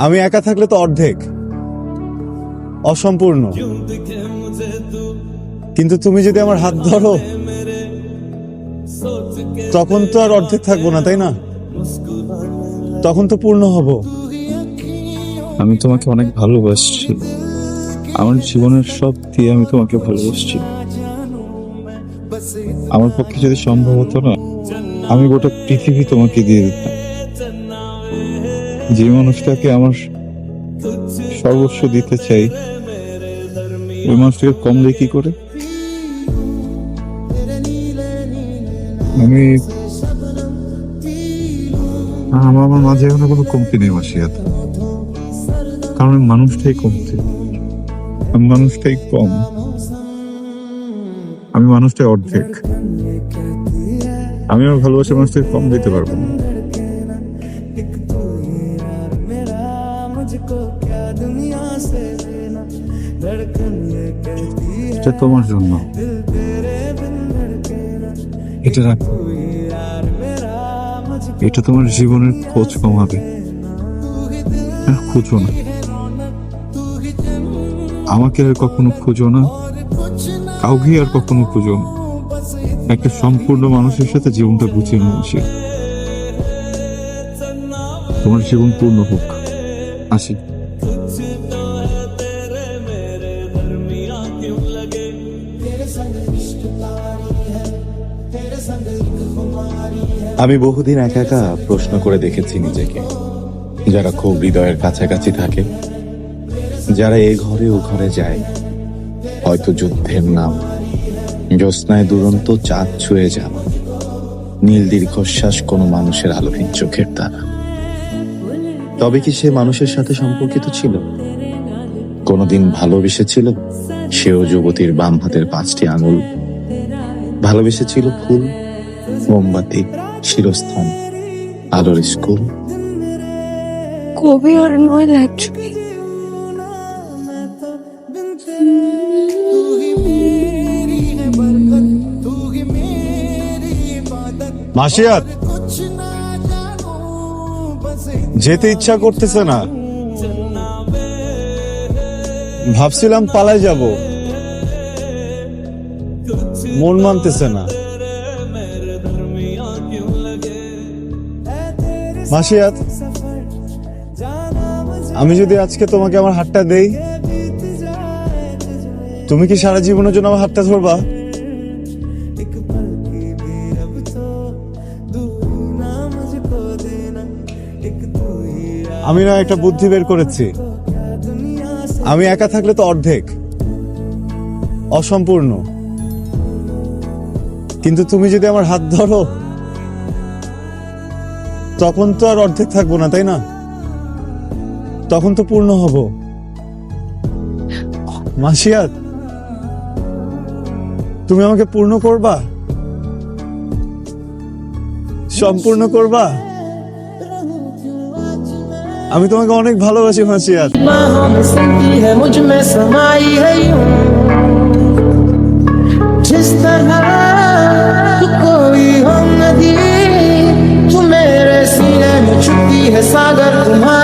আমি একা থাকলে তো অর্ধেক, অসম্পূর্ণ। কিন্তু তুমি যদি আমার হাত ধরো তখন তো আর অর্ধেক থাকবো না, তাই না? তখন তো পূর্ণ হব। আমি তোমাকে অনেক ভালোবাসছি, আমার জীবনের সব দিয়ে আমি তোমাকে ভালোবাসছি। আমার পক্ষে যদি সম্ভব হতো না, আমি গোটা পৃথিবী তোমাকে দিয়ে দিতাম। যে মানুষটাকে আমার সর্বস্ব দিতে চাই, ওই মানুষটাকে কম দেয় কি করে? আমি আমার মাঝে এখন কোনো কমতি নেই মাসিয়াত, কারণ আমি মানুষটাই কমতি, আমি মানুষটাই কম, আমি মানুষটাই অর্ধেক। আমি আমার ভালোবাসার মানুষটাকে কম দিতে পারবো না। এটা তোমার জন্য, এটা রাখো, এটা তোমার জীবনের খোঁজ কমাবে। আর খুঁজো না, আমাকে আর কখনো খুঁজো না, কাউকে আর কখনো খুঁজো না। একটা সম্পূর্ণ মানুষের সাথে জীবনটা গুছিয়ে নেওয়া উচিত। তোমার জীবন পূর্ণ হোক। আসি। আমি বহুদিন একা একা প্রশ্ন করে দেখেছি নিজেকে, যারা খুব হৃদয়ের কাছাকাছি থাকে, যারা এ ঘরে ও ঘরে যায়, হয়তো যুদ্ধের নাম, জ্যোৎস্নায় দুরন্ত চাঁদ ছুঁয়ে যাওয়া, নীল দীর্ঘশ্বাস কোনো মানুষের আলোহীন চোখের দ্বারা। তবে কি সে মানুষের সাথে সম্পর্কিত ছিল? কোনোদিন ভালোবেসেছিল? সেও যুবতীর বাম হাতের 5টি আঙুল। ভালোবেসেছিল ফুল, মোমবাতি, শিরস্থান, আলোর স্কুল। কবি আর নয় অ্যাকচুয়ালি মাসিয়াত, যেতে ইচ্ছা করতেছে না। ভাবছিলাম পালায় যাব, মন মানতেছে না। মাসিয়াত, আমি যদি আজকে তোমাকে আমার হাতটা দেই, তুমি কি সারা জীবনের জন্য আমার হাতটা ধরবা? আমি না একটা বুদ্ধি বের করেছি। আমি একা থাকলে তো অর্ধেক, অসম্পূর্ণ। কিন্তু তুমি যদি আমার হাত ধরো তখন তো আর অর্ধেক থাকবো না, তাই না? তখন তো পূর্ণ হব। মাসিয়াত, তুমি আমাকে পূর্ণ করবা, সম্পূর্ণ করবা। আমি তোমাকে অনেক ভালোবাসি মাসিয়াত। जिस तरह तू कोई हो नदी, तू मेरे सीने में छुपी है सागर तुम्हारा।